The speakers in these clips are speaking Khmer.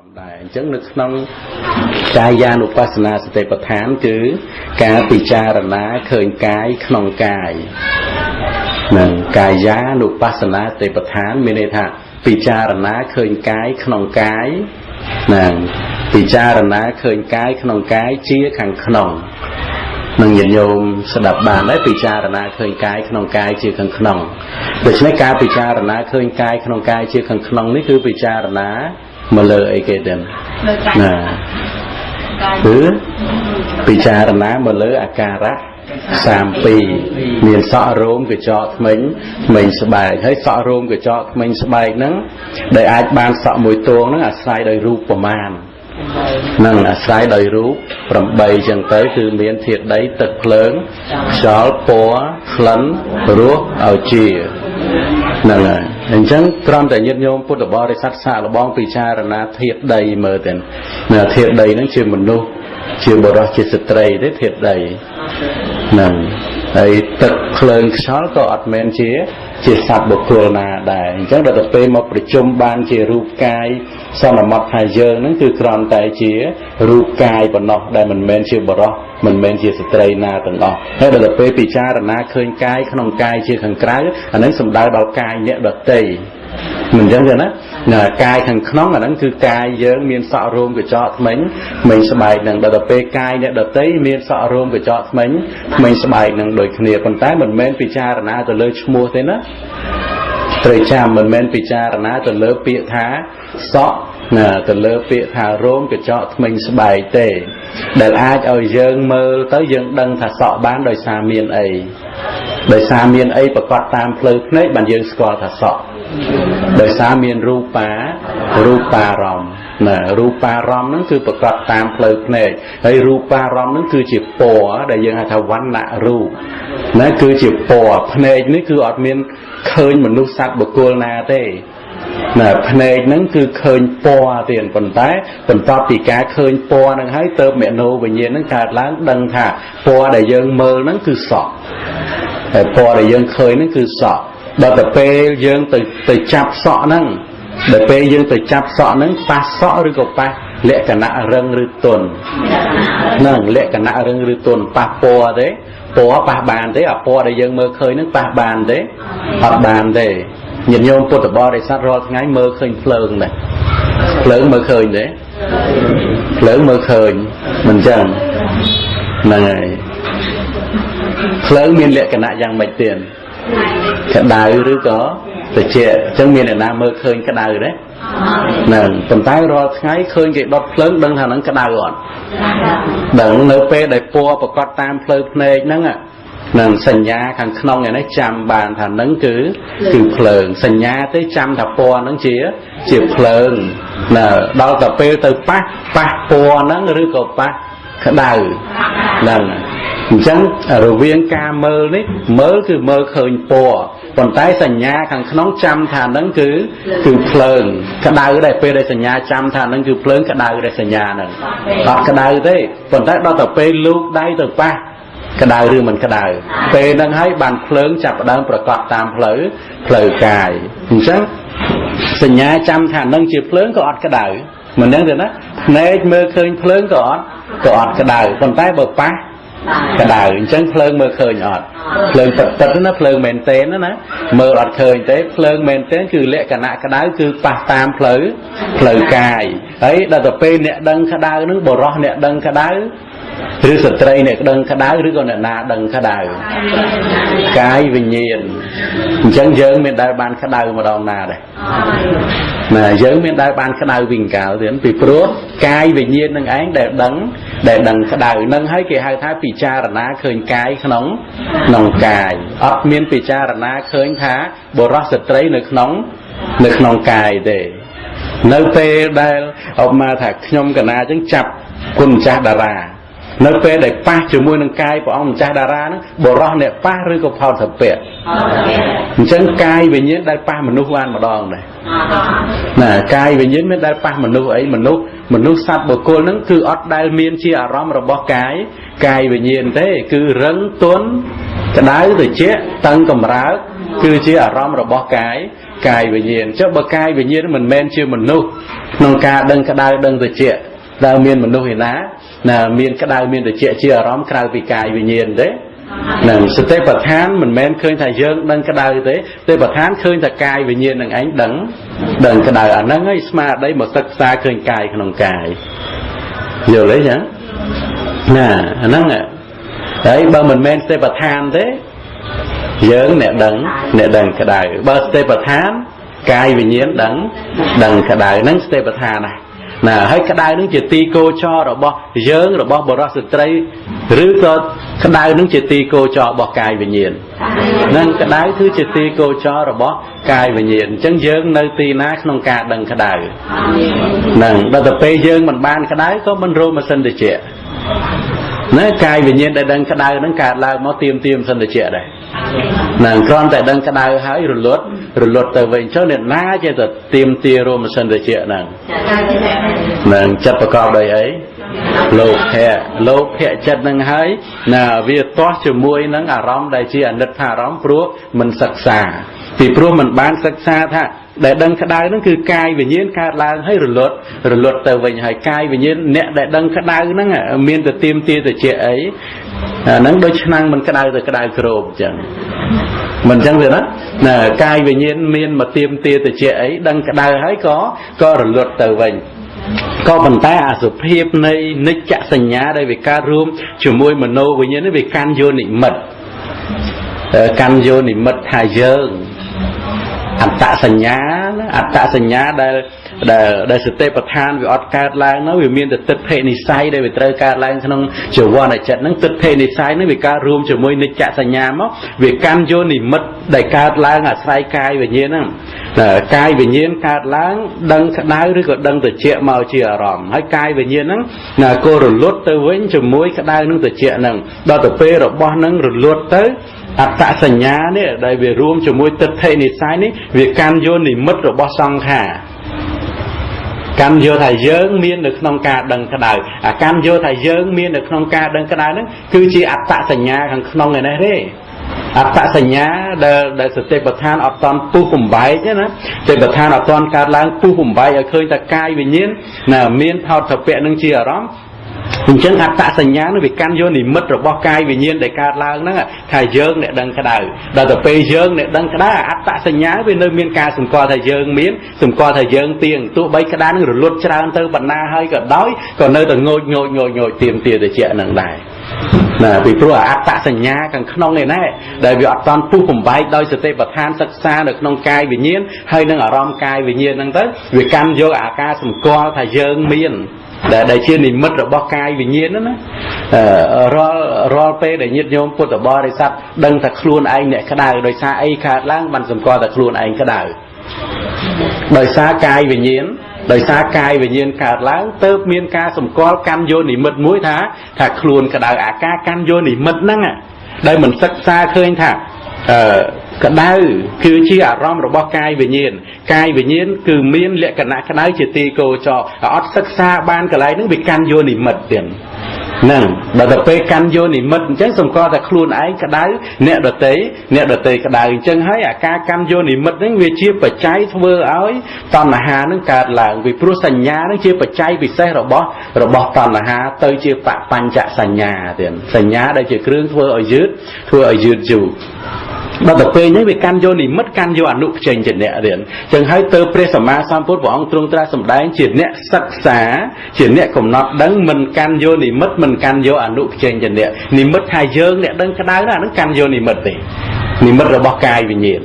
ដែរអញ្ចឹងនៅក្នុងកាយានុបស្សនាសតិប្បដ្ឋានគឺការពិចារណាឃើញកាយក្នុងកាយនឹងកាយានុបស្សនាសតិប្បដ្ឋានមានន័យថាពិចារណាឃើញកាយក្នុងកាយនឹងពិចារណាឃើញកាយក្នុងកាយជាខាងក្នុងនឹងញាតិញោមស្ដាប់បានហើយពិចារណាឃើញកាយក្នុងកាយជាខាងក្នុងដូច្នេះការពិចារណាឃើញកាយក្នុងកាយជាខាងក្នុងនេះគឺពិចារណាមកលើអីគេទេណាគឺពិចារណាមកលើអាការៈ32មានសក់រោមកញ្ចក់ធ្មេញស្បែកហើយសក់រោមកញ្ចក់ធ្មេញស្បែកហ្នឹងដែលអាចបានសក់មួយទងហ្នឹងអាស្រ័យដោយរូបប្រមាណនឹងអាស្រ័យដោយរូប8ចឹងទៅគឺមានធាតុដីទឹកភ្លើងខ្យល់ពណ៌ក្លិនរសឲ្យជាហ្នឹងហើយអញ្ចឹងគ្រាន់តែញាតិញោមពុទ្ធបរិស័ទសាកល្បងពិចារណាធាតុដីមើលទៅធាតុដីហ្នឹងជាមនុស្សជាបុរសជាស្ត្រីទេធាតុដីហ្នឹងហើយទឹកភ្លើងខ្យល់ក៏អត់មែនជាសត្វបុគ្គលណាដែរអញ្ចឹងដល់ទៅពេលមកប្រជុំបានជារូបកាយសន្មតថាយើងហ្នឹងគឺគ្រាន់តែជារូបកាយប៉ុណ្ណោះដែលមិនមែនជាបុរសមិនមែនជាស្ត្រីណាទាំងអស់ហើយដល់ទៅពេលពិចារណាឃើញកាយក្នុងកាយជាខាងក្រៅអាហ្នឹងសំដៅដល់កាយអ្នកដទៃមិនអញ្ចឹងទេណាកាយខាងក្នុងអាហ្នឹងគឺកាយយើងមានសក់រោមកញ្ចក់ធ្មេញស្បែកហ្នឹងដល់ទៅពេលកាយអ្នកដទៃមានសក់រោមកញ្ចក់ធ្មេញស្បែកហ្នឹងដូចគ្នាប៉ុន្តែមិនមែនពិចារណាទៅលើឈ្មោះទេណាត្រូវចាំមិនមែនពិចារណាទៅលើពាក្យថាសក់ណាទៅលើពាក្យថារោមកញ្ចក់ធ្មេញស្បែកទេដែលអាចឲ្យយើងមើលទៅយើងដឹងថាសក់បានដោយសារមានអីប្រកបតាមផ្លូវភ្នែកបានយើងស្គាល់ថាសក់ដោយសារមានរូបារម្មណ៍ណារូបារម្មណ៍ហ្នឹងគឺប្រកបតាមផ្លូវភ្នែកហើយរូបារម្មណ៍ហ្នឹងគឺជាពណ៌ដែលយើងហៅថាវណ្ណៈរូបណាគឺជាពណ៌ភ្នែកនេះគឺអត់មានឃើញមនុស្សសត្វបុគ្គលណាទេណាភ្នែកហ្នឹងគឺឃើញពណ៌ទៀតប៉ុន្តែបន្ទាប់ពីការឃើញពណ៌ហ្នឹងហើយទៅមនោវិញ្ញាណហ្នឹងកើតឡើងដឹងថាពណ៌ដែលយើងមើលហ្នឹងគឺសក់ហើយពណ៌ដែលយើងឃើញហ្នឹងគឺសក់ដល់ទៅពេលយើងទៅចាប់សក់ហ្នឹងដល់ពេលយើងទៅចាប់សក់ហ្នឹងប៉ះសក់ឬក៏ប៉ះលក្ខណៈរឹងឬទន់ហ្នឹងលក្ខណៈរឹងឬទន់ប៉ះពណ៌ទេពណ៌ប៉ះបានទេអាពណ៌ដែលយើងមើលឃើញហ្នឹងប៉ះបានទេអត់បានទេញាតិញោមពុទ្ធបរិស័ទរាល់ថ្ងៃមើលឃើញភ្លើងដែរភ្លើងមើលឃើញទេភ្លើងមើលឃើញមិនចឹងហ្នឹងហើយភ្លើងមានលក្ខណៈយ៉ាងម៉េចទៀតក្តៅឬក៏ត្រជាក់អញ្ចឹងមានអ្នកណាមើលឃើញក្តៅទេហ្នឹងប៉ុន្តែរាល់ថ្ងៃឃើញគេដុតភ្លើងដឹងថាហ្នឹងក្តៅអត់ដឹងនៅពេលដែលពណ៌ប្រកបតាមផ្លូវភ្នែកហ្នឹងនឹងសញ្ញាខាងក្នុងឯនេះចាំបានថាហ្នឹងគឺភ្លើងសញ្ញាទេចាំថាពណ៌ហ្នឹងជាភ្លើងណាដល់តែពេលទៅប៉ះពណ៌ហ្នឹងឬក៏ប៉ះក្តៅហ្នឹងអញ្ចឹងរវាងការមើលនេះមើលគឺមើលឃើញពណ៌ប៉ុន្តែសញ្ញាខាងក្នុងចាំថាហ្នឹងគឺភ្លើងក្តៅដែរពេលដែលសញ្ញាចាំថាហ្នឹងគឺភ្លើងក្តៅដែរសញ្ញាហ្នឹងអត់ក្តៅទេប៉ុន្តែដល់ទៅពេលលូកដៃទៅប៉ះក្តៅឬមិនក្តៅពេលហ្នឹងហើយបានភ្លើងចាប់ផ្ដើមប្រកបតាមផ្លូវកាយអញ្ចឹងសញ្ញាចាំថាហ្នឹងជាភ្លើងក៏អត់ក្តៅមិនដឹងទេណាភ្នែកមើលឃើញភ្លើងក៏អត់ក្តៅប៉ុន្តែបើប៉ះក្តៅអញ្ចឹងភ្លើងមើលឃើញអត់ភ្លើងទឹកណាភ្លើងមែនទេណាមើលអត់ឃើញទេភ្លើងមែនទេគឺលក្ខណៈក្តៅគឺប៉ះតាមផ្លូវកាយហើយដល់ទៅពេលអ្នកដឹងក្តៅហ្នឹងបរោះអ្នកដឹងក្តៅឬស្ត្រីអ្នកដឹងក្តៅឬក៏អ្នកណាដឹងក្តៅកាយវិញ្ញាណអញ្ចឹងយើងមានដែលបានក្តៅម្ដងណាដែរណាយើងមានដែលបានក្តៅវិញកាលទៀតពីព្រោះកាយវិញ្ញាណនឹងឯងដែលដឹងក្តៅនឹងហើយគេហៅថាពិចារណាឃើញកាយក្នុងកាយអត់មានពិចារណាឃើញថាបុរសស្ត្រីនៅក្នុងកាយទេនៅពេលដែលឧបមាថាខ្ញុំកណាអញ្ចឹងចាប់គុណម្ចាស់តារានៅពេលដែលប៉ះជាមួយនឹងកាយព្រះអង្គម្ចាស់តារាហ្នឹងបរោះអ្នកប៉ះឬក៏ផោតសពៈអញ្ចឹងកាយវិញ្ញាណដែលប៉ះមនុស្សបានម្ដងដែរណាកាយវិញ្ញាណមានដែលប៉ះមនុស្សអីមនុស្សសត្វបុគ្គលហ្នឹងគឺអត់ដែលមានជាអារម្មណ៍របស់កាយវិញ្ញាណទេគឺរឹងទន់ក្តៅត្រជាក់តឹងកម្រើកគឺជាអារម្មណ៍របស់កាយ កាយវិញ្ញាណចុះបើកាយវិញ្ញាណមិនមែនជាមនុស្សក្នុងការដឹងក្តៅដឹងត្រជាក់តើមានមនុស្សឯណាមានក្តៅមានត្រជាក់ជាអារម្មណ៍ក្រៅពីកាយវិញ្ញាណទេនឹងសតិប្បដ្ឋានមិនមែនឃើញថាយើងដឹងក្តៅទេសតិប្បដ្ឋានឃើញតែកាយវិញ្ញាណនឹងឯងដឹងក្តៅអាហ្នឹងឯងស្មារតីមកសិក្សាឃើញកាយក្នុងកាយយល់ទេចឹងណាអាហ្នឹងហើយបើមិនមែនសតិប្បដ្ឋានទេយើងអ្នកដឹងក្តៅបើសតិប្បដ្ឋានកាយវិញ្ញាណដឹងក្តៅហ្នឹងសតិប្បដ្ឋានណាហើយក្តៅនឹងជាទីគោចររបស់យើងរបស់បរិសុទ្ធស្ត្រីឬក៏ក្តៅនឹងជាទីគោចររបស់កាយវិញ្ញាណនឹងក្តៅគឺជាទីគោចររបស់កាយវិញ្ញាណអញ្ចឹងយើងនៅទីណាក្នុងការដឹងក្តៅហ្នឹងដល់ទៅពេលយើងមិនបានក្តៅក៏មិនរួមម៉ាស៊ីនត្រជាក់ណាកាយវិញ្ញាណដែលដឹងក្តៅហ្នឹងកើតឡើងមកទៀមម៉ាស៊ីនត្រជាក់ដែរណាគ្រាន់តែដឹងក្តៅហើយរលត់ទៅវិញចុះអ្នកណាចេះតែទៀមរួមម៉ាស៊ីនត្រជាក់ហ្នឹងនឹងចិត្តប្រកបដោយអីលោភៈចិត្តហ្នឹងហើយណាវាទាស់ជាមួយនឹងអារម្មណ៍ដែលជាអនិច្ចាអារម្មណ៍ព្រោះមិនសិក្សាពីព្រោះមិនបានសិក្សាថាដែលដឹងក្តៅហ្នឹងគឺកាយវិញ្ញាណកើតឡើងហើយរលត់ទៅវិញហើយកាយវិញ្ញាណអ្នកដែលដឹងក្តៅហ្នឹងមានតែទៀមត្រជាក់អីហ្នឹងដូចឆ្នាំងមិនក្តៅទៅក្តៅក្រោបអញ្ចឹងមិនអញ្ចឹងទេណាកាយវិញ្ញាណមានមកទៀមត្រជាក់អីដឹងក្តៅហើយក៏រលត់ទៅវិញក៏ប៉ុន្តែអាសុភាពនៃនិច្ចសញ្ញាដែលវាកើតរួមជាមួយមโนវិញ្ញាណនេះវាកាន់យកនិមិត្តថាយើងអត្តសញ្ញាដែលសតិប្បដ្ឋានវាអត់កើតឡើងនោះវាមានតែទិដ្ឋិនិស្ស័យដែលវាត្រូវកើតឡើងក្នុងជីវ័នចិត្តហ្នឹងទិដ្ឋិនិស្ស័យហ្នឹងវាកើតរួមជាមួយនិច្ចសញ្ញាមកវាកាន់យកនិមិត្តដែលកើតឡើងអាស្រ័យកាយវិញ្ញាណហ្នឹងកាយវិញ្ញាណកើតឡើងដឹងក្តៅឬក៏ដឹងត្រជាក់មកជាអារម្មណ៍ហើយកាយវិញ្ញាណហ្នឹងក៏រលត់ទៅវិញជាមួយក្តៅនឹងត្រជាក់ហ្នឹងដល់ទៅពេលរបស់ហ្នឹងរលត់ទៅអត្តសញ្ញានេះដែលវារួមជាមួយទិដ្ឋិនិស្ស័យនេះវាកាន់យកនិមិត្តរបស់សង្ខារកាន់យកថាយើងមាននៅក្នុងការដឹងក្តៅអាកាន់យកថាយើងមាននៅក្នុងការដឹងក្តៅហ្នឹងគឺជាអត្តសញ្ញាខាងក្នុងឯនេះទេអត្តសញ្ញាដែលសតិប្បដ្ឋានអត់តន់ពុះបំបែកណាសតិប្បដ្ឋានអត់តន់កើតឡើងពុះបំបែកឲ្យឃើញតែកាយវិញ្ញាណមានផោតភពនឹងជាអារម្មណ៍អញ្ចឹងអត្តសញ្ញានឹងវាកាន់យកនិមិត្តរបស់កាយវិញ្ញាណដែលកើតឡើងហ្នឹងថាយើងអ្នកដឹងក្តៅដល់ទៅពេលយើងអ្នកដឹងក្តៅអត្តសញ្ញាវានៅមានការសម្គាល់ថាយើងមានសម្គាល់ថាយើងទៀងទោះបីក្តៅនឹងរលត់ច្រើនទៅបណ្ណាហើយក៏ដោយក៏នៅតែងូចទៀមត្រជាក់ហ្នឹងដែរណាពីព្រោះអត្តសញ្ញាខាងក្នុងនេះណែដែលវាអត់តាន់ពុះបំបែកដោយសតិប្បដ្ឋានសិក្សានៅក្នុងកាយវិញ្ញាណហើយនឹងអារម្មណ៍កាយវិញ្ញាណហ្នឹងទៅវាកាន់យកអាការសម្គាល់ថាយើងមានដែលជានិមិត្តរបស់កាយវិញ្ញាណណារាល់ពេលដែលញាតិញោមពុទ្ធបរិស័ទដឹងថាខ្លួនឯងអ្នកក្តៅដោយសារអីកើតឡើងបានសម្គាល់ថាខ្លួនឯងក្តៅដោយសារកាយវិញ្ញាណកើតឡើងទៅមានការសម្គាល់កាន់យកនិមិត្តមួយថាខ្លួនក្តៅអាការកាន់យកនិមិត្តហ្នឹងដែលមិនសិក្សាឃើញថាក្តៅគឺជាអារម្មណ៍របស់កាយវិញ្ញាណគឺមានលក្ខណៈក្តៅជាទីគោចរអត់សិក្សាបានកន្លែងហ្នឹងវាកាន់យកនិមិត្តទៀតហ្នឹងដល់ទៅពេលកាន់យកនិមិត្តអញ្ចឹងសម្គាល់ថាខ្លួនឯងក្តៅអ្នកដទៃក្តៅអញ្ចឹងហើយអាការកាន់យកនិមិត្តហ្នឹងវាជាបច្ច័យធ្វើឲ្យតណ្ហាហ្នឹងកើតឡើងពីព្រោះសញ្ញាហ្នឹងជាបច្ច័យពិសេសរបស់តណ្ហាទៅជាបញ្ចសញ្ញាទៀតសញ្ញាដែលជាគ្រឿងធ្វើឲ្យយឺតយូរដល់ទៅពេលនេះវាកាន់យកនិមិត្តកាន់យកអនុផ្ចេញជាអ្នករៀនចឹងហើយទៅព្រះសម្មាសម្ពុទ្ធព្រះអង្គទ្រង់ត្រាស់សម្ដែងជាអ្នកសិក្សាជាអ្នកកំណត់ដឹងមិនកាន់យកនិមិត្តមិនកាន់យកអនុផ្ចេញជាអ្នកនិមិត្តថាយើងអ្នកដឹងក្តៅណាហ្នឹងកាន់យកនិមិត្តទេនិមិត្តរបស់កាយវិញ្ញាណ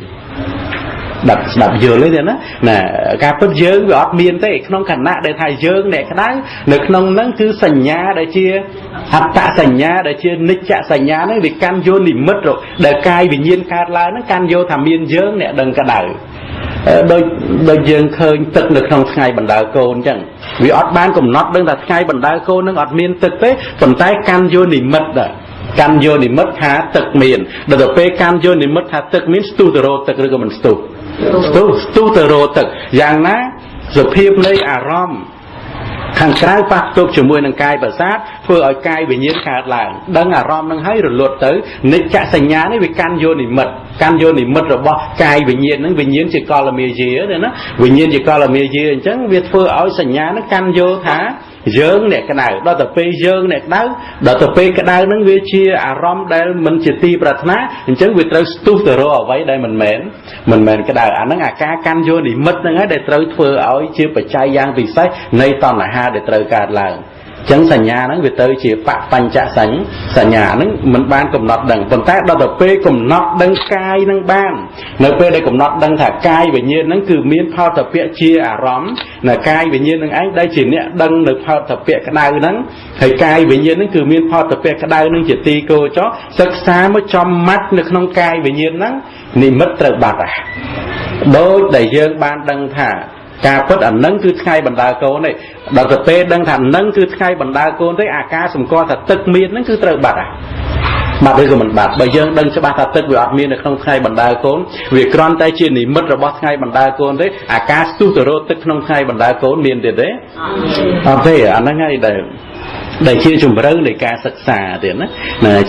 ស្ដាប់យល់ទេណាការពិតយើងវាអត់មានទេក្នុងខណៈដែលថាយើងអ្នកក្តៅនៅក្នុងហ្នឹងគឺសញ្ញាដែលជាអត្តសញ្ញាដែលជានិច្ចសញ្ញាហ្នឹងវាកាន់យកនិមិត្តដែលកាយវិញ្ញាណកើតឡើងហ្នឹងកាន់យកថាមានយើងអ្នកដឹងក្តៅដូចយើងឃើញទឹកនៅក្នុងថ្ងៃបណ្ដើរកូនអញ្ចឹងវាអត់បានកំណត់ដឹងថាថ្ងៃបណ្ដើរកូនហ្នឹងអត់មានទឹកទេប៉ុន្តែកាន់យកនិមិត្តកាន់យកនិមិត្តថាទឹកមានដល់ទៅពេលកាន់យកនិមិត្តថាទឹកមានស្ទុះទៅរកទឹកឬក៏មិនស្ទុះទៅរកទឹកយ៉ាងណាសភាពនៃអារម្មណ៍ ខាងក្រៅប៉ះទប់ជាមួយនឹងកាយប្រសាទធ្វើឲ្យកាយវិញ្ញាណកើតឡើងដឹងអារម្មណ៍នឹងហើយរលត់ទៅនិច្ចសញ្ញានេះវាកាន់យកនិមិត្តរបស់កាយវិញ្ញាណនឹងវិញ្ញាណជាកលមាយាណាវិញ្ញាណជាកលមាយាអញ្ចឹងវាធ្វើឲ្យសញ្ញានឹងកាន់យកថាយើងអ្នកក្តៅដល់ទៅពេលយើងអ្នកក្តៅដល់ទៅពេលក្តៅនឹងវាជាអារម្មណ៍ដែលមិនជាទីប្រាថ្នាអញ្ចឹងវាត្រូវស្ទុះទៅរកអ្វីដែលមិនមែនក្តៅអាហ្នឹងអាការកាន់យកនិមិត្តហ្នឹងហើយដែលត្រូវធ្វើឲ្យជាបច្ច័យយ៉ាងពិសេសនៃតណ្ហាដែលត្រូវកើតឡើងចឹងសញ្ញាហ្នឹងវាទៅជាបបញ្ចសញ្ញាហ្នឹងមិនបានកំណត់ដឹងប៉ុន្តែដល់ទៅពេលកំណត់ដឹងកាយហ្នឹងបាននៅពេលដែលកំណត់ដឹងថាកាយវិញ្ញាណហ្នឹងគឺមានផលតពៈជាអារម្មណ៍នៅកាយវិញ្ញាណហ្នឹងឯងដែលជាអ្នកដឹងនៅផលតពៈក្តៅហ្នឹងហើយកាយវិញ្ញាណហ្នឹងគឺមានផលតពៈក្តៅហ្នឹងជាទីគោចរសិក្សាមកចំម៉ាត់នៅក្នុងកាយវិញ្ញាណហ្នឹងនិមិត្តត្រូវបាត់ដូចដែលយើងបានដឹងថាការពិតអានឹងគឺថ្ងៃបណ្ដាលកូនទេដល់ទៅពេលដឹងថានឹងគឺថ្ងៃបណ្ដាលកូនទេអាការសម្គាល់ថាទឹកមានហ្នឹងគឺត្រូវបាត់បាត់ឬក៏មិនបាត់បើយើងដឹងច្បាស់ថាទឹកវាអត់មាននៅក្នុងថ្ងៃបណ្ដាលកូនវាគ្រាន់តែជានិមិត្តរបស់ថ្ងៃបណ្ដាលកូនទេអាការស្ទុះទៅរកទឹកក្នុងថ្ងៃបណ្ដាលកូនមានទៀតទេអត់ទេអាហ្នឹងហើយដែលជាជំរឿនៃការសិក្សាទៀតណា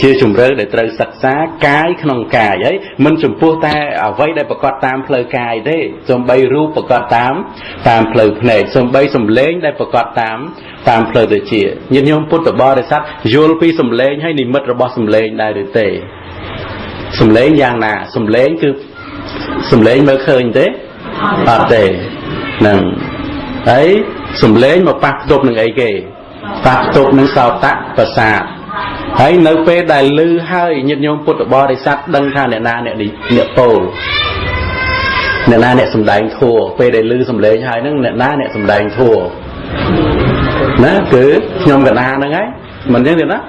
ជាជំរឿដែលត្រូវសិក្សាកាយក្នុងកាយហើយមិនចំពោះតែអ្វីដែលប្រកបតាមផ្លូវកាយទេសូម្បីរូបប្រកបតាមផ្លូវភ្នែកសូម្បីសម្លេងដែលប្រកបតាមផ្លូវទៅជាញាតិញោមពុទ្ធបរិស័ទយល់ពីសម្លេងហើយនិមិត្តរបស់សម្លេងដែរឬទេសម្លេងយ៉ាងណាសម្លេងគឺសម្លេងមើលឃើញទេអត់ទេហ្នឹងហើយសម្លេងមកប៉ះផ្ទប់នឹងអីគេប៉ះផ្ទប់នឹងសោតៈប្រសាទហើយនៅពេលដែលឮហើយញាតិញោមពុទ្ធបរិស័ទដឹងថាអ្នកណាអ្នកពោលអ្នកណាអ្នកសំដែងធัวពេលដែលឮសំឡេងហើយហ្នឹងអ្នកណាអ្នកសំដែងធัวណាគឺខ្ញុំកណាហ្នឹងហើយមិនចឹងទេណា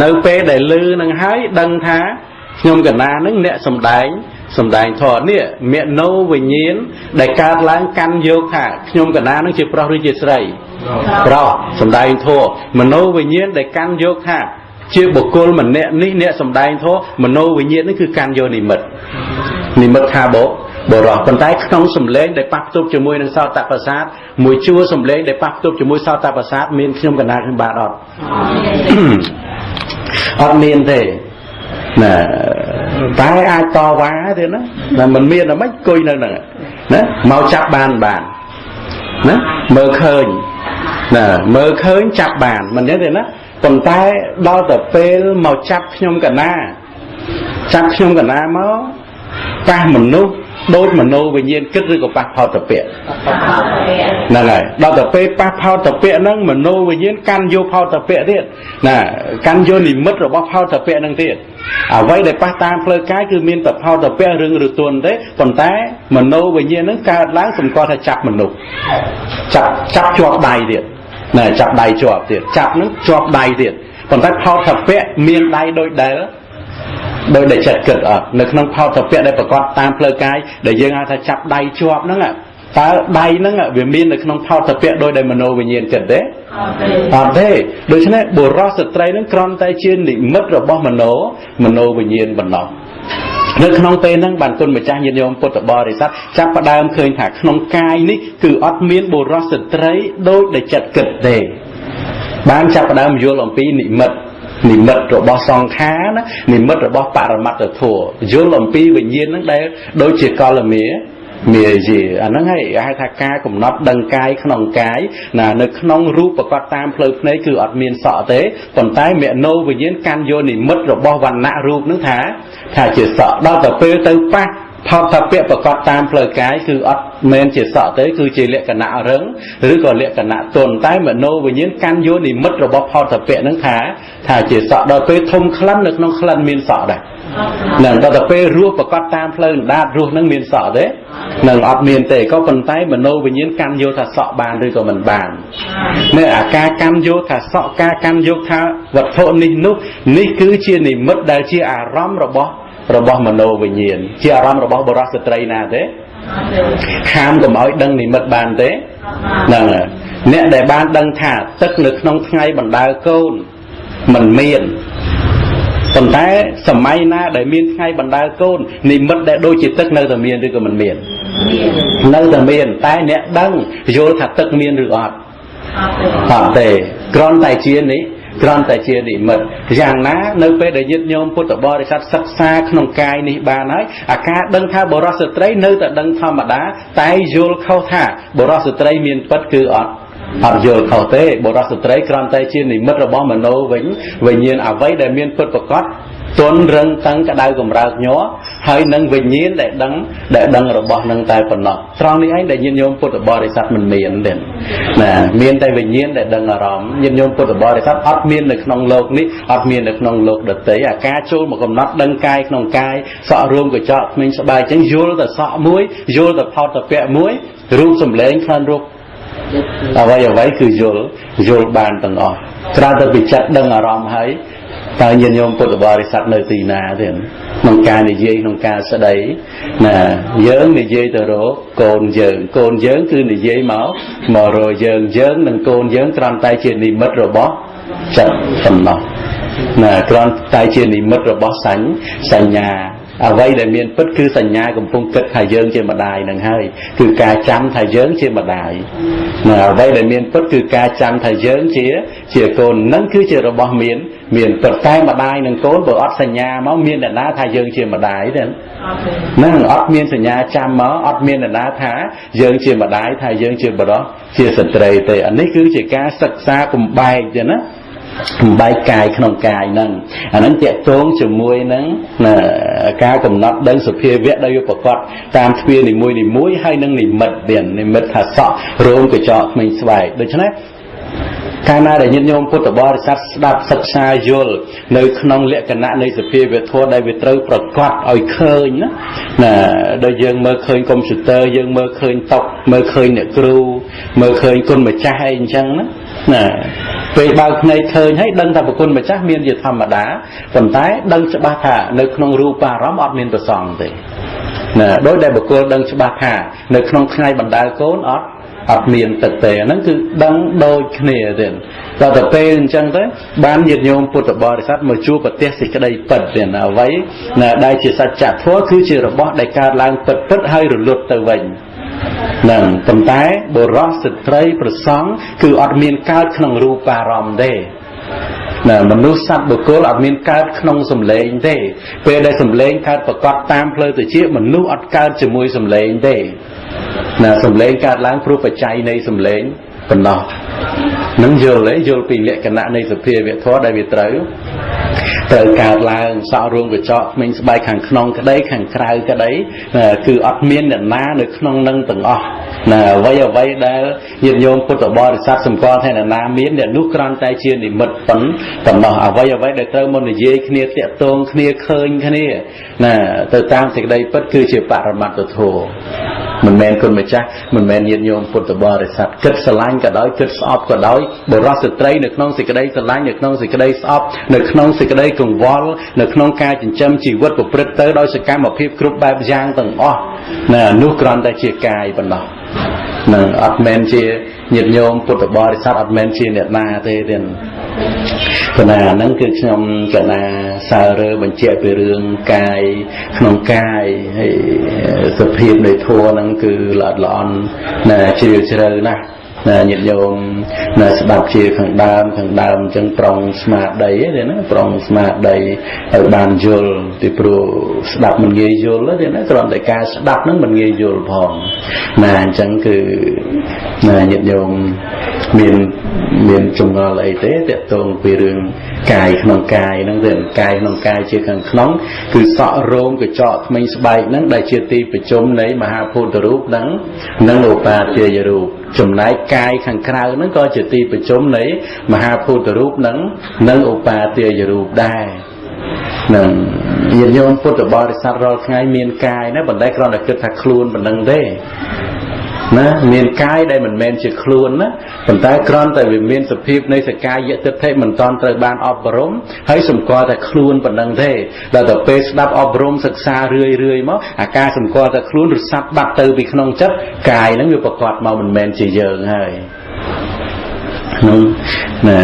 នៅពេលដែលឮហ្នឹងហើយដឹងថាខ្ញុំកណាហ្នឹងអ្នកសំដែងធម៌នេះមេណោវិញ្ញាណដែលកើតឡើងកាន់យកថាខ្ញុំកណានឹងជាប្រុសឬជាស្រីប្រុសសំដែងធម៌មโนវិញ្ញាណដែលកាន់យកថាជាបុគ្គលម្នាក់នេះអ្នកសំដែងធម៌មโนវិញ្ញាណនេះគឺកាន់យកនិមិត្តថាបរោះប៉ុន្តែក្នុងសម្លេងដែលប៉ះផ្ទប់ជាមួយនឹងសោតប្រសាទមួយជួរសម្លេងដែលប៉ះផ្ទប់ជាមួយសោតប្រសាទមានខ្ញុំកណាខ្ញុំបាទអត់មានទេណាតែអាចតវ៉ាទៀតណាមិនមានតែមិនគួយនៅហ្នឹងណាមកចាប់បានណាមើលឃើញចាប់បានមិនទេណាប៉ុន្តែដល់តែពេលមកចាប់ខ្ញុំកណាមកប៉ះមនុស្សដូចមโนវិញ្ញាណគិតឬក៏ប៉ះផលតពៈហ្នឹងហើយដល់ទៅពេលប៉ះផលតពៈហ្នឹងមโนវិញ្ញាណកាន់យកផលតពៈទៀតណាកាន់យកនិមិត្តរបស់ផលតពៈហ្នឹងទៀតអ្វីដែលប៉ះតាមផ្លូវកាយគឺមានតែផលតពៈរឿងឬទន់ទេប៉ុន្តែមโนវិញ្ញាណហ្នឹងកើតឡើងសម្គាល់ថាចាប់មនុស្សចាប់ជាប់ដៃទៀតណាចាប់ដៃជាប់ទៀតចាប់ហ្នឹងជាប់ដៃទៀតប៉ុន្តែផលតពៈមានដៃដូចដែលចិត្តគិតអត់នៅក្នុងផលតពៈដែលប្រកបតាមផ្លូវកាយដែលយើងហៅថាចាប់ដៃជាប់ហ្នឹងតើដៃហ្នឹងវាមាននៅក្នុងផលតពៈដោយដែលមโนវិញ្ញាណគិតទេអត់ទេដូច្នេះបុរសស្ត្រីហ្នឹងគ្រាន់តែជានិមិត្តរបស់មโนវិញ្ញាណបណ្ដោះនៅក្នុងពេលហ្នឹងបានគុណម្ចាស់ញាតិញោមពុទ្ធបរិស័ទចាប់ផ្ដើមឃើញថាក្នុងកាយនេះគឺអត់មានបុរសស្ត្រីដោយដែលចិត្តគិតទេបានចាប់ផ្ដើមយល់អំពីនិមិត្តរបស់សង្ខារណានិមិត្តរបស់បរមត្តធម៌យល់អំពីវិញ្ញាណហ្នឹងដែលដូចជាកលមាយាអាហ្នឹងហើយហៅថាការកំណត់ដឹងកាយក្នុងកាយណានៅក្នុងរូបប្រកបតាមផ្លូវភ្នែកគឺអត់មានសក់ទេប៉ុន្តែមេណោវិញ្ញាណកាន់យកនិមិត្តរបស់វណ្ណៈរូបហ្នឹងថាជាសក់ដល់ទៅពេលទៅប៉ះផលតពៈប្រកបតាមផ្លូវកាយគឺអត់មែនជាសក់ទេគឺជាលក្ខណៈរឹងឬក៏លក្ខណៈទន់តែមโนវិញ្ញាណកាន់យកនិមិត្តរបស់ផលតពៈហ្នឹងថាជាសក់ដល់ពេលធំក្លិននៅក្នុងក្លិនមានសក់ដែរនឹងដល់ទៅពេលរស់ប្រកបតាមផ្លូវអណ្ដាតរស់ហ្នឹងមានសក់ទេនឹងអត់មានទេក៏ប៉ុន្តែមโนវិញ្ញាណកាន់យកថាសក់បានឬក៏មិនបាននៅអាការកាន់យកថាសក់ការកាន់យកថាវត្ថុនេះគឺជានិមិត្តដែលជាអារម្មណ៍របស់មโนវិញ្ញាណជាអារម្មណ៍របស់បុរសស្ត្រីណាទេខាមកុំឲ្យដឹងនិមិត្តបានទេហ្នឹងអ្នកដែលបានដឹងថាទឹកនៅក្នុងថ្ងៃបណ្ដាលកូនមិនមានប៉ុន្តែសម័យណាដែលមានថ្ងៃបណ្ដាលកូននិមិត្តដែលដូចជាទឹកនៅតែមានឬក៏មិនមាននៅតែមានតែអ្នកដឹងយល់ថាទឹកមានឬអត់ អត់ទេគ្រាន់តែជានេះគ្រាន់តែជានិមិត្តយ៉ាងណានៅពេលដែលញាតិញោមពុទ្ធបរិស័ទសិក្សាក្នុងកាយនេះបានហើយអាការដឹងថាបរិសុទ្ធស្ត្រីនៅតែដឹងធម្មតាតែយល់ខុសថាបរិសុទ្ធស្ត្រីមានពិតគឺអត់យល់ខុសទេបរិសុទ្ធស្ត្រីគ្រាន់តែជានិមិត្តរបស់មโนវិញវិញ្ញាណអ្វីដែលមានពិតប្រាកដទន់រឹងតឹងក្តៅកម្រើកញ័រហើយនឹងវិញ្ញាណដែលដឹងរបស់នឹងតែប៉ុណ្ណោះត្រង់នេះឯងដែលញាតិញោមពុទ្ធបរិស័ទមិនមានទេណាមានតែវិញ្ញាណដែលដឹងអារម្មណ៍ញាតិញោមពុទ្ធបរិស័ទអត់មាននៅក្នុងโลกនេះអត់មាននៅក្នុងโลกដទៃអាការចូលមកកំណត់ដឹងកាយក្នុងកាយសក់រួមកញ្ចក់ក្មេងស្បែកចឹងយល់តែសក់មួយយល់តែផោតពៈមួយរូបសម្លេងខ្លះរូបអ្វីគឺយល់បានទាំងអស់ក្រៅតែពីចិត្តដឹងអារម្មណ៍ហើយតើញាតិញោមពុទ្ធបរិស័ទនៅទីណាទេក្នុងការនិយាយក្នុងការស្ដីណាយើងនិយាយទៅរកកូនយើងគឺនិយាយមករកយើងនិងកូនយើងគ្រាន់តែជានិមិត្តរបស់ចិត្តប៉ុណ្ណោះណាគ្រាន់តែជានិមិត្តរបស់សញ្ញាអ្វីដែលមានពិតគឺសញ្ញាកំពុងគិតថាយើងជាម្ដាយនឹងហើយគឺការចាំថាយើងជាម្ដាយណាអ្វីដែលមានពិតគឺការចាំថាយើងជាកូននឹងគឺជារបស់មានពិតតែម្ដាយនិងកូនបើអត់សញ្ញាមកមានអ្នកណាថាយើងជាម្ដាយទេនឹងអត់មានសញ្ញាចាំមកអត់មានអ្នកណាថាយើងជាម្ដាយថាយើងជាបុរសជាស្ត្រីទេអានេះគឺជាការសិក្សាបំបែកទេណាបំបែកកាយក្នុងកាយហ្នឹងអាហ្នឹងតាក់ទងជាមួយនឹងការកំណត់ដឹងសភាវៈដោយឧបកតតាមទ្វារនីមួយហើយនឹងនិមិត្តទៀតនិមិត្តថាសក់រោមកញ្ចក់ក្មេងស្បែកដូច្នេះកាលណាដែលញាតិញោមពុទ្ធបរិស័ទស្ដាប់សិក្សាយល់នៅក្នុងលក្ខណៈនៃសភាវៈធម៌ដែលវាត្រូវប្រកបឲ្យឃើញណាដូចយើងមើលឃើញកុំព្យូទ័រយើងមើលឃើញតុមើលឃើញអ្នកគ្រូមើលឃើញគុណម្ចាស់អីអញ្ចឹងណាពេលបើកភ្នែកឃើញហើយដឹងថាប្រគុណម្ចាស់មានជាធម្មតាប៉ុន្តែដឹងច្បាស់ថានៅក្នុងរូបារម្មណ៍អត់មានប្រសងទេណាដោយដែលបុគ្គលដឹងច្បាស់ថានៅក្នុងថ្ងៃបណ្ដាលកូនអត់មានទឹកទេអាហ្នឹងគឺដឹងដូចគ្នាទេដល់ទៅពេលអញ្ចឹងទៅបានញាតិញោមពុទ្ធបរិស័ទមកជួបប្រទេសសេចក្តីពិតទេអ្វីណាដែលជាសច្ចធម៌គឺជារបស់ដែលកើតឡើងពិតហើយរលត់ទៅវិញនឹងប៉ុន្តែបុរសស្ត្រីប្រសង់គឺអត់មានកើតក្នុងរូបារម្មណ៍ទេណាមនុស្សសត្វបុគ្គលអត់មានកើតក្នុងសម្លេងទេពេលដែលសម្លេងកើតប្រកបតាមផ្លូវទៅជាមនុស្សអត់កើតជាមួយសម្លេងទេណាសម្លេងកើតឡើងព្រោះបច្ច័យនៃសម្លេងប៉ុណ្ណោះនឹងយល់ពីលក្ខណៈនៃសភាវៈធម៌ដែលវាត្រូវកើតឡើងសក់រួមកញ្ចក់ក្មេងស្បែកខាងក្នុងក្តីខាងក្រៅក្តីគឺអត់មានអ្នកណានៅក្នុងនឹងទាំងអស់ណាអ្វីដែលញាតិញោមពុទ្ធបរិស័ទសម្គាល់ថាអ្នកណាមានអ្នកនោះគ្រាន់តែជានិមិត្តប៉ុណ្ណោះអ្វីដែលត្រូវមកនិយាយគ្នាតាក់ទងគ្នាឃើញគ្នាណាទៅតាមសេចក្តីពិតគឺជាបរមត្តធម៌មិនមែនគុណម្ចាស់មិនមែនញាតិញោមពុទ្ធបរិស័ទគិតស្រឡាញ់ក៏ដោយគិតស្អប់ក៏ដោយបុរសស្ត្រីនៅក្នុងសេចក្តីស្រឡាញ់នៅក្នុងសេចក្តីស្អប់នៅក្នុងសេចក្តីកង្វល់នៅក្នុងការចិញ្ចឹមជីវិតប្រព្រឹត្តទៅដោយសកម្មភាពគ្រប់បែបយ៉ាងទាំងអស់ណានោះគ្រាន់តែជាកាយប៉ុណ្ណោះនឹងអត់មែនជាញាតិញោមពុទ្ធបរិស័ទអត់មែនជាអ្នកណាទេប៉ុន្តែហ្នឹងគឺខ្ញុំកណាសើរើបញ្ជាក់ពីរឿងកាយក្នុងកាយហើយសភាពនៃធម៌ហ្នឹងគឺល្អិតល្អន់ណាជ្រាលជ្រៅណាស់ញាតិញោមណាស្ដាប់ជាខាងដើមអញ្ចឹងប្រុងស្មារតីទេណាប្រុងស្មារតីឲ្យបានយល់ពីព្រោះស្ដាប់មិនងាយយល់ទេណាគ្រាន់តែការស្ដាប់ហ្នឹងមិនងាយយល់ផងណាអញ្ចឹងគឺណាញាតិញោមមានចម្ងល់អីទេតកតងពីរឿងកាយក្នុងកាយហ្នឹងទេកាយក្នុងកាយជាខាងក្នុងគឺសក់រោមកញ្ចក់ធ្មេញស្បែកហ្នឹងដែលជាទីប្រជុំនៃមហាភូតរូបហ្នឹងនិងឧបាទាយរូបចំណែកកាយខាងក្រៅហ្នឹងក៏ជាទីប្រជុំនៃមហាភូតរូបហ្នឹងនិងឧបាទាយរូបដែរនឹងញាតិញោមពុទ្ធបរិស័ទរាល់ថ្ងៃមានកាយណាប៉ុន្តែគ្រាន់តែគិតថាខ្លួនប៉ុណ្្នឹងទេណាមានកាយដែលមិនមែនជាខ្លួនណាប៉ុន្តែគ្រាន់តែវាមានសភាពនៃសកាយទិដ្ឋិមិនតាន់ត្រូវបានអប់រំហើយសម្គាល់តែខ្លួនប៉ុណ្ណឹងទេដល់ទៅពេលស្ដាប់អប់រំសិក្សារឿយមកអាការសម្គាល់តែខ្លួនរសាត់បាត់ទៅពីក្នុងចិត្តកាយហ្នឹងវាប្រកបមកមិនមែនជាយើងហើយនោះណា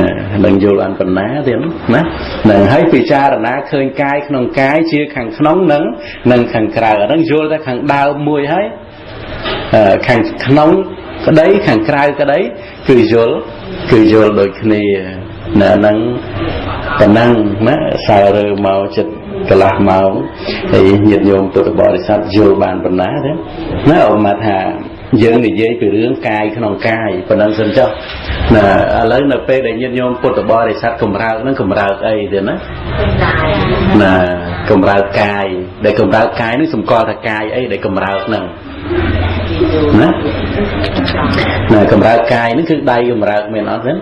នឹងយល់អានប៉ុណ្ណាទៀតណានឹងឲ្យពិចារណាឃើញកាយក្នុងកាយជាខាងក្នុងនិងខាងក្រៅអាហ្នឹងយល់តែខាងដើមមួយហើយខាងក្នុងក្តីខាងក្រៅក្តីគឺយល់ គឺយល់ដូចគ្នានៅហ្នឹងប៉ុណ្ណឹងណាសាររើមកចិត្តកន្លះម៉ោងហើយញាតិញោមពុទ្ធបរិស័ទយល់បានប៉ុណ្ណាទេណាអមថាយើងនិយាយពីរឿងកាយក្នុងកាយប៉ុណ្ណឹងសិនចុះណាឥឡូវនៅពេលដែលញាតិញោមពុទ្ធបរិស័ទកម្រើកហ្នឹងកម្រើកអីទៀតណាណាកម្រើកកាយដែលកម្រើកកាយនេះសម្គាល់ថាកាយអីដែលកម្រើកហ្នឹងណាណាកម្រើកកាយហ្នឹងគឺដៃកម្រើកមែនអត់ទេ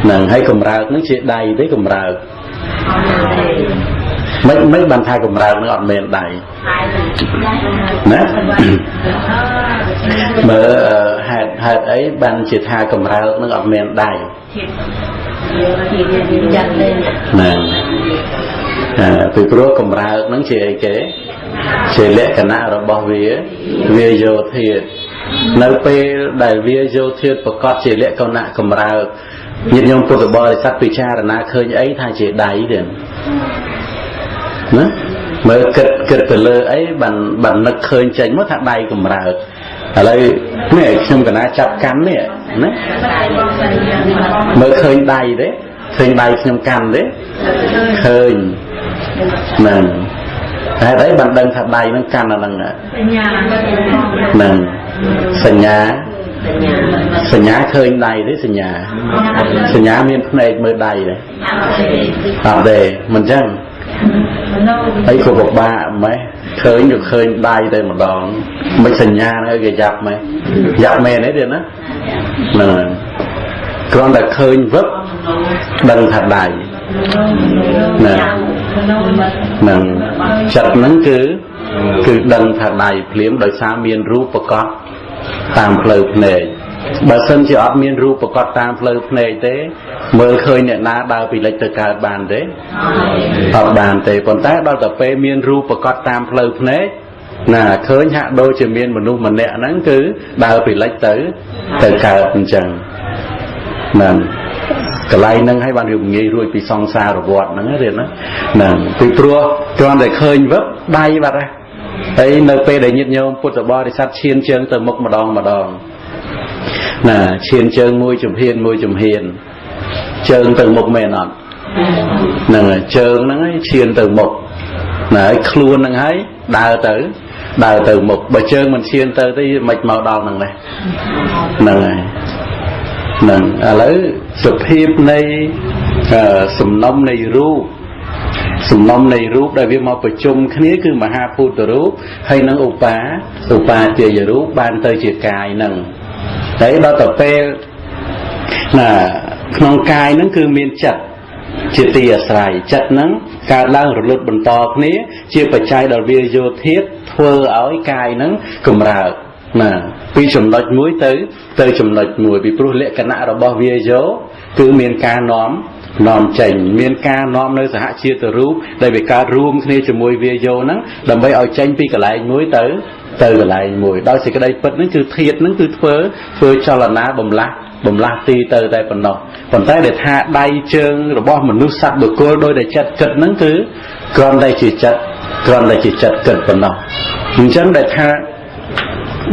ហ្នឹងហើយកម្រើកហ្នឹងជាដៃទេកម្រើកមិនបានថាកម្រើកនឹងអត់មែនដៃណាមើលហេតុអីបានជាថាកម្រើកនឹងអត់មែនដៃណាពីព្រោះកម្រើកនឹងជាអីគេជាលក្ខណៈរបស់វាយោធាតុនៅពេលដែលវាយោធាតុប្រកបជាលក្ខណៈកម្រើកញាតិញោមពុទ្ធបរិស័ទពិចារណាឃើញអីថាជាដៃទេណាមើលគិតទៅលើអីបាននឹកឃើញចេញមកថាដៃកម្រើកឥឡូវនេះខ្ញុំកណាចាប់កាន់នេះណាមើលឃើញដៃទេឃើញដៃខ្ញុំកាន់ទេឃើញហ្នឹងតែអីបានដឹងថាដៃហ្នឹងកាន់អាហ្នឹងហ្នឹងសញ្ញាឃើញដៃទេសញ្ញាមានភ្នែកមើលដៃទេអត់ទេមិនចឹងអីក៏ពិបាកម៉េះឃើញទៅឃើញដៃតែម្ដងមិនសញ្ញាហ្នឹងគេយ៉ាប់ម៉េះយ៉ាប់មែនទេទៀតណាហ្នឹងគ្រាន់តែឃើញវឹបដឹងថាដៃហ្នឹងចិត្តហ្នឹងគឺដឹងថាដៃភ្លាមដោយសារមានរូបប្រកបតាមផ្លូវភ្នែកបើសិនជាអត់មានរូបប្រកបតាមផ្លូវភ្នែកទេមើលឃើញអ្នកណាដើរពីលិចទៅកើតបានទេអត់បានទេប៉ុន្តែដល់តែពេលមានរូបប្រកបតាមផ្លូវភ្នែកណាឃើញហាក់ដូចជាមានមនុស្សម្នាក់ហ្នឹងគឺដើរពីលិចទៅកើតអញ្ចឹងហ្នឹងកន្លែងហ្នឹងឲ្យបានយើងងាយរួចពីសង្សារវដ្តហ្នឹងរៀនណាហ្នឹងពីព្រោះគ្រាន់តែឃើញវឹបដៃបាត់ហើយនៅពេលដែលញាតិញោមពុទ្ធបរិស័ទឈានជើងទៅមុខម្ដងណាឈានជើងមួយជំហានជើងទៅមុខមែនអត់ហ្នឹងហើយជើងហ្នឹងហើយឈានទៅមុខណាហើយខ្លួនហ្នឹងហើយដើរទៅមុខបើជើងមិនឈានទៅទេមិនមកដល់ហ្នឹងដែរហ្នឹងហើយហ្នឹងឥឡូវសភាពនៃសំណុំនៃរូបដែលវាមកប្រជុំគ្នាគឺមហាពុទ្ធរូបហើយនឹងឧបាទាយរូបបានទៅជាកាយហ្នឹងហើយដល់ទៅពេលណាក្នុងកាយហ្នឹងគឺមានចិត្តជាទីអាស្រ័យចិត្តហ្នឹងកើតឡើងរលត់បន្តគ្នាជាបច្ច័យដល់វាយោធាតុធ្វើឲ្យកាយហ្នឹងកម្រើកណាពីចំណុចមួយទៅចំណុចមួយពីព្រោះលក្ខណៈរបស់វាយោគឺមានការនាំចេញមានការនាំនៅសហជាតិរូបដែលវាកើតរួមគ្នាជាមួយវាយោហ្នឹងដើម្បីឲ្យចេញពីកន្លែងមួយទៅកន្លែងមួយដោយសេចក្តីពិតហ្នឹងគឺធាតុហ្នឹងគឺធ្វើចលនាបំលាស់ទីទៅតែប៉ុណ្ណោះប៉ុន្តែដែលថាដៃជើងរបស់មនុស្សសត្វបុគ្គលដោយតែចិត្តគិតហ្នឹងគឺគ្រាន់តែជាចិត្តគិតប៉ុណ្ណោះអញ្ចឹងដែលថា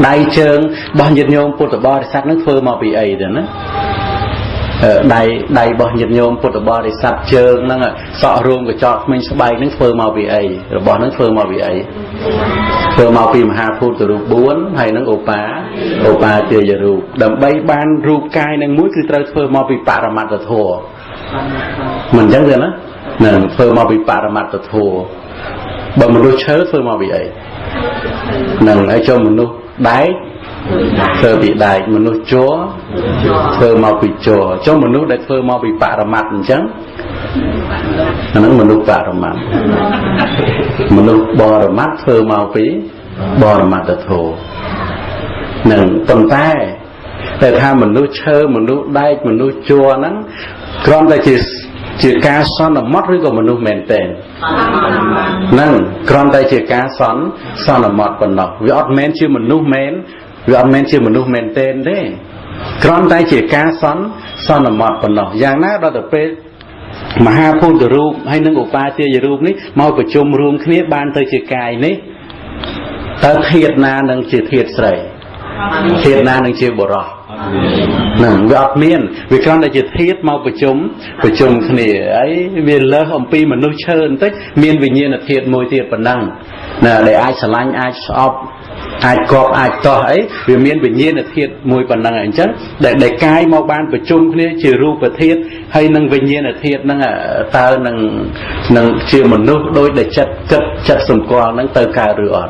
ដៃជើងរបស់ញាតិញោមពុទ្ធបរិស័ទហ្នឹងធ្វើមកពីអីទៅណាដៃរបស់ញាតិញោមពុទ្ធបរិស័ទជើងហ្នឹងសក់រួមកញ្ចក់ថ្មិញស្បែកហ្នឹងធ្វើមកពីអីរបស់ហ្នឹងធ្វើមកពីអីធ្វើមកពីមហាភូតរូប4ហើយនឹងឧបាទាយរូបដើម្បីបានរូបកាយនឹងមួយគឺត្រូវធ្វើមកពីបរមត្តធម៌មិនអញ្ចឹងទេណានឹងធ្វើមកពីបរមត្តធម៌បើមនុស្សឈើធ្វើមកពីអីនឹងហើយចូលមនុស្សដែកធ្វើពីដែកមនុស្សជ័រធ្វើមកពីជ័រចុះមនុស្សដែលធ្វើមកពីបរមត្តអញ្ចឹងអាហ្នឹងមនុស្សបរមត្តមនុស្សបរមត្តធ្វើមកពីបរមត្តធម៌នឹងប៉ុន្តែតែថាមនុស្សឈើមនុស្សដែកមនុស្សជ័រហ្នឹងគ្រាន់តែជាការសន្មត់ឬក៏មនុស្សមែនទេហ្នឹងគ្រាន់តែជាការសន្មត់ប៉ុណ្ណោះវាអត់មែនជាមនុស្សមែនវាអត់មែនជាមនុស្សមែនទេគ្រាន់តែជាការសន្មត់ប៉ុណ្ណោះយ៉ាងណាដល់ទៅពេលមហាភូតរូបហើយនឹងឧបាទាយរូបនេះមកប្រជុំរួមគ្នាបានទៅជាកាយនេះតើធាតុណានឹងជាធាតុស្រី thiệt na nâng chiêu bộ rõ nâng vì ọt miên vì con đây chỉ thiết mau bởi chúng khỉ ấy vì lỡ ông pi mà nuôi chơn tích miên vì nhiên là thiệt môi thiệt bản năng để ai xả lanh ai shop ai cọp ai to ấy vì miên vì nhiên là thiệt môi bản năng ảnh chất để cái mau ban bởi chung khỉ chỉ ru và thiết hay nâng vì nhiên là thiệt nâng ta nâng chiều một nút đôi để chất sầm qua nâng tơ cà rửa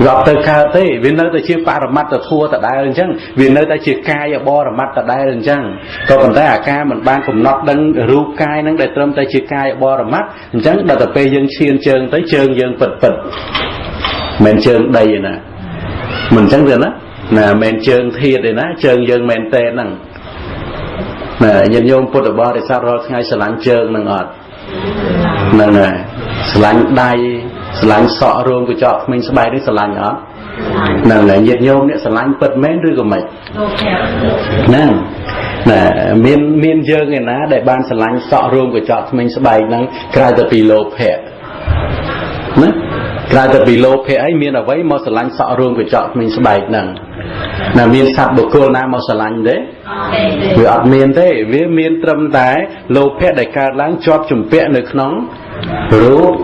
gặp tơ cao thế vì nơi ta chưa pa mặt ta thua ta đai lên chăng vì nơi ta chưa cai bo mặt ta đai lên chăng còn còn ta ca mình ban cùng nót đăng ru cai nắng để trâm ta chưa cai bo mặt chăng đặt tập pe dân xiên trơn tới trơn dân phật men trơn đây nè mình chẳng được đó nè men trơn thiệt đây nè trơn dân men tê nằng nè nhân nhôm phật bo để sao rồi ngay sờ lạnh trơn nằng ọt nằng nè lạnh đai lạnh sọ rôm của chợ mình sẽ bay đến lạnh đó nè là nhiệt nhôm này lạnh bật mến đưa của mình nè miên dơ người ná để ban lạnh sọ rôm của chợ mình sẽ bay năng cài từ pilo phe nè cài từ pilo phe ấy miên ở với màu lạnh sọ rôm của chợ mình sẽ bay năng là miên sạp bồ cô na màu lạnh đấy vì ở miên thế với miên trâm tái lô phe để cài láng chọt chùm pẹ nơi nóng rú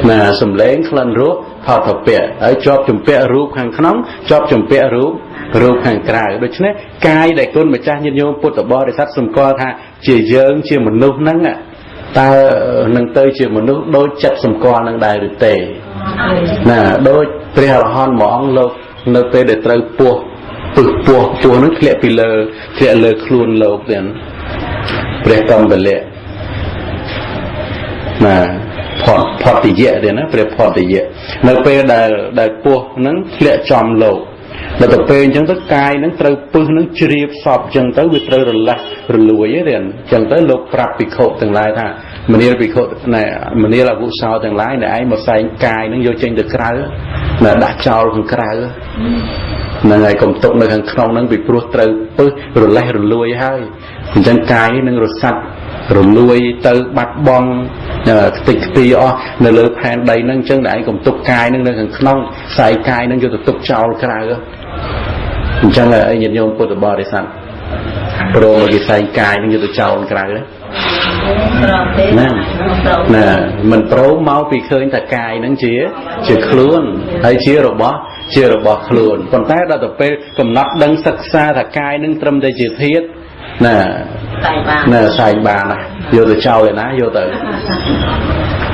nè sầm lén khăn rú phật thập pẹ ở chọt chùm pẹ rú hàng nóng chọt chùm pẹ rú hàng cài đối chứ này cài để con mà cha nhân nhôm bút ở bo để sát sầm co tha chỉ dơn chỉ một nút nắng à ta nâng tơi chỉ một nút đôi chặt sầm co nâng đài được tề nè đôi tre hòn mỏng lô nâng tơi để trâu pua nó khẽ lơ khuôn lô tiền tre cầm về lệ nè phọt thì dễ đấy nó phải phọt thì dễ nơi pe đại pua nó lệ chòm lầu là tập pe chẳng tới cài nó trâu pư nó chìa sọp chẳng tới với trâu rồi lùi ấy đấy chẳng tới lục prap bị khổ từng lai tha mình bị khổ này mình là vụ sau từng lai này ai mà xài cài nó vô trên được cái là đã trao thằng cái là ngày cùng tục nơi thằng không nó bị pru trâu pư rồi lùi hay chẳng cài nó rồi sạch rồi nuôi từ bát bong tịch tì nơi lơ phan đầy nâng chân đại cùng tục cài nâng nâng không xài cài nâng cho tục trao cái nào chẳng là anh nhận nhôm của bò để sẵn pro mà cái xài cài nâng cho tục trao cái nào nè mình pro máu bị khơi ta cài nâng chia luôn hay chia rồi bỏ luôn còn ta đã tập pe cầm nắp đăng sắc xa ta cài nâng trâm đây chia thiết nè xài bà nè vô từ trâu rồi ná vô từ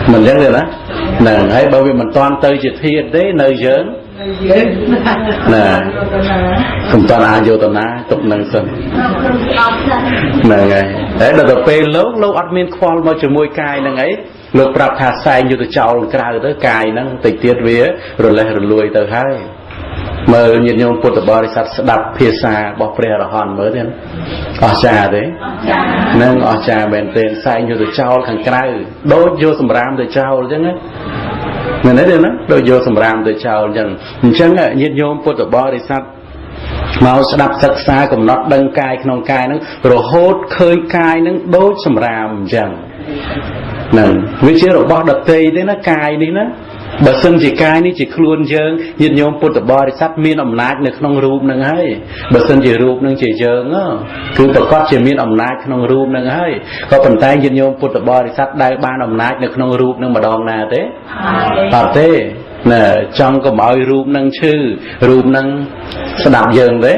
mình chẳng được đó nè ấy bởi vì mình toàn tư chỉ thiệt đấy nơi giỡn nè không toàn ai vô từ ná tục nâng sân nè ngày đấy là tập lâu admin khoan mà chỉ môi cài nè ấy lục prap thà xài vô từ trâu cài tới cài nó tịch tiết vía rồi lùi từ hai mà nhiệt nhôm Phật bò đi sát đập phía xa bỏ pre là hòn mới thế ở trà đấy nên ở trà bền tiền sai như từ trâu thằng cay đốt vô sầm ram từ trâu chứ đấy mình nói được đó đốt vô sầm ram từ trâu chẳng là nhiệt nhôm Phật bò đi sát màu đập sắc xa cùng nó đăng cay non cay nó rồi hốt khơi cay nó đốt sầm ram chẳng nè với chế rồi bỏ đập tây đấy nó cay đi nó bà sân chỉ cai ní chỉ khuôn dơn nhiệt nhôm Phật bò đi sát miên ẩm nát này không rùm nâng hay bà sân chỉ rùm nâng chỉ dơn á cứ bà có chỉ miên ẩm nát không rùm nâng hay có phần tay nhiệt nhôm Phật bò đi sát đai ban ẩm nát này không rùm nâng mà đòn nà thế bà thế nè trong có mọi rùm nâng chư rùm nâng sẽ đạp dơn đấy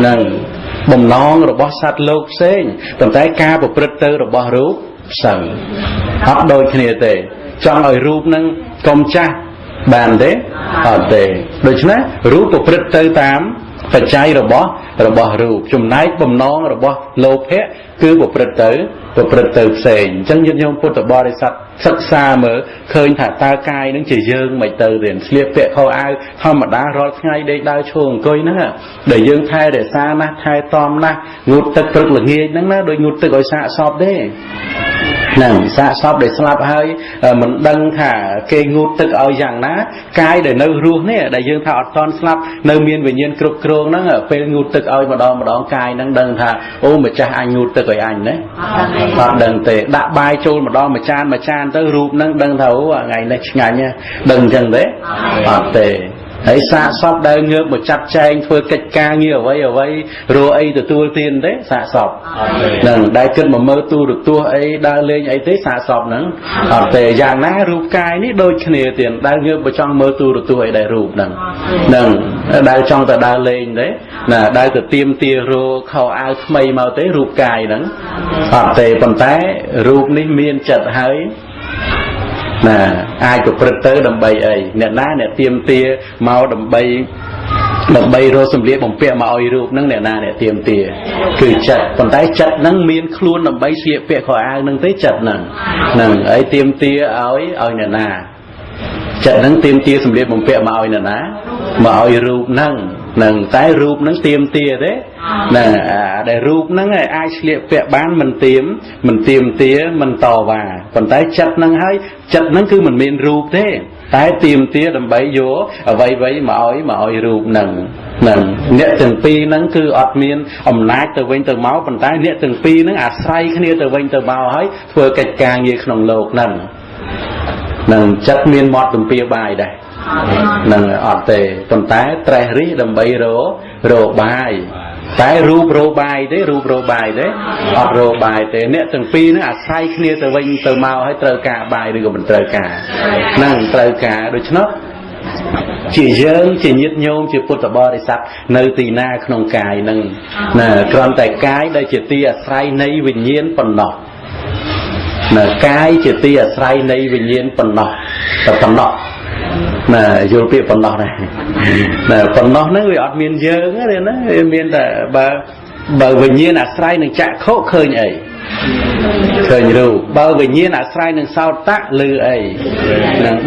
nâng bồng non rồi bó sát lốc xên phần tay ca bà prất tơ rồi bó rút sẵn hấp đôi khi này tệ trong ở rùm nâng công cha bàn thế ở tề đối chứ rú của Phật tư tám phải chay rồi bỏ rú chùm nái bầm non rồi bỏ lô phé cứ của Phật tử sền chân nhân nhôm Phật bò để sắc xa mở khơi thả ta cai nó chỉ dương mày từ đến liệp vẹ khâu ai không mà đá rót ngay đây đau chuồng coi nữa để dương thai để xa na thai tom na ngụt tật cực là nghe nó đôi ngụt tật gọi xạ sọp đấy nè xạ sọp để slap hơi mình đăng thả cây ngụt tật ở rằng ná cái để nơi ruộng nè để dương thả ton slap nơi miền về nhiên cực krong nó ở bên ngụt tật ở mà đón cài nó đăng thả ôm mà cha anh ngụt tật gọi anh đấy họ đừng tệ đã bay trôi mà đo mà chan tới rụp nâng đừng thấu ngày này ngày nha đừng chừng đấy họ tệ ấy xạ sọp đời ngược một chặt chanh phơi cách ca như ở vậy rồi ấy từ tua tiền đấy xạ sọp nâng đại cân mà mơ tu được tua ấy đa lên ấy thế xạ sọp nâng ở tề dạng ná rụp cài ní đôi kia tiền đại ngược mà trong mơ tu được tua ấy đại rụp nâng đại trong ta đa lên đấy là đại từ tiêm tia rồi khâu ao mây màu tới rụp cài nâng ở tề bàn tay rụp ní miên chật hơi nè ai cũng bật tới đầm bay ấy nè ná nè tiêm tia mau đầm bay rồi xâm liệt bằng pẹ mà oi rụp nâng nè ná nè tiêm tia cứ chặt còn tay chặt nâng miên luôn đầm bay xịa pẹ khỏi ai nâng tới chặt nâng ấy tiêm tia oi nè ná chặt nâng tiêm tia xâm liệt bằng pẹ mà oi nè ná mà oi rụp nâng tay rụp nâng tiêm tia đấy nè để rụp nâng ai liệt pẹ bán mình tiêm tia mình tò và còn tay chặt nâng hay chặt nâng cứ mình miên rụp thế tay tiêm tia đầm bấy vô vậy mà oi rụp nâng nè từng pi nâng cứ ọt miên nát từ vinh từ máu còn tay nè từng pi nâng say kia từ vinh từ máu ấy vừa cạch càng như khổng lồ nâng chặt miên mọt từng pi bài đây nâng ọt tề còn tay tre rí đầm bấy rô bài tay rô bài đấy ọt rô bài tề nè từng pi nó say kia từ vinh từ máu ấy trơ cả bài đi của mình trơ cả nâng trơ cả đôi chút chỉ dương chỉ nhiệt nhôm chỉ phật bò để sạch nơi tì na không cài nâng nè còn tại cái đây chỉ tia say nay vinh nhiên phần nọ nè cái chỉ tia say nay vinh nhiên phần nọ nè vô phía phần nọ này nè phần nọ nó bị ọt miền dương á nó miền là bà vinh nhiên say nâng chạy khổ khơi nhảy khơi nhiều bao vì nhiên sai nâng sao tác lư ấy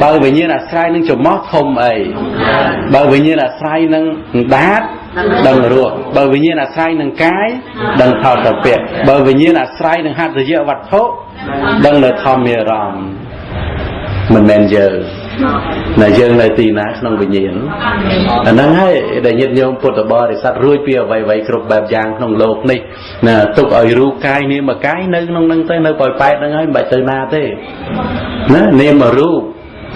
bao vì nhiên sai nâng chụp mót không ấy bao vì nhiên sai nâng đát đằng ruột bao vì nhiên sai nâng cái đằng thọ tập biệt bao vì nhiên sai nâng hạt dưa vật thốt đằng là thom mì ròm mình men giờ là dân này tì nát không bị nhiễm nâng hay để nhiệt nhôm phật bò để sát ruồi pìa vậy cột bẹp giang không lột này nè tục ở ru cay nên mà cái nâng tới nơi bòi bay nâng hay bạch từ na thế nè nên mà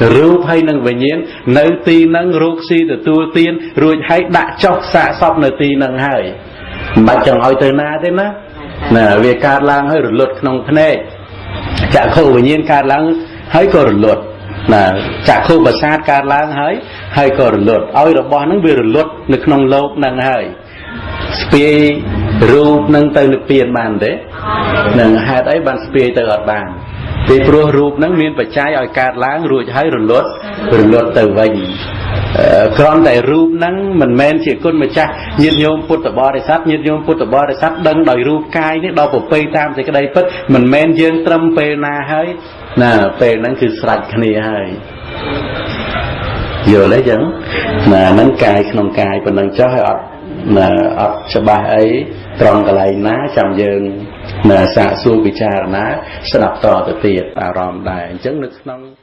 ru hay nâng về nhiễm nơi tì nâng ru si từ tua tiên rồi hay đã chọc xạ sọc nơi tì nâng hay bạch chẳng hỏi từ na thế nè về ca lang hơi luật không thế chả khâu về nhiễm ca lang hơi còn luật nè chả khâu bờ sát ca lang hơi còn luật ôi đó bò nó về luật được không lâu nâng hơi spie ru nâng từ được tiền bàn đấy nâng hai đấy bàn spie từ ở bàn thì pro ru nâng miên phải trái ở ca lang rồi hơi luật từ vinh còn tại ru nâng mình men chỉ con mà cha nhiệt nhôm put bò để sát đăng đòi ru cay đấy đau của pay tam thì cái đây phất mình men dương trâm pe na hơi nè pe nângคือสลัดคณีให้vừa lấy dẫn mà nâng cài không cài còn nâng cho hay mà cho bà ấy tròn cái này ná chạm dừng mà xạ xua bị cha ná sẽ đập to từ tiệt à ròm đài chứng nước nông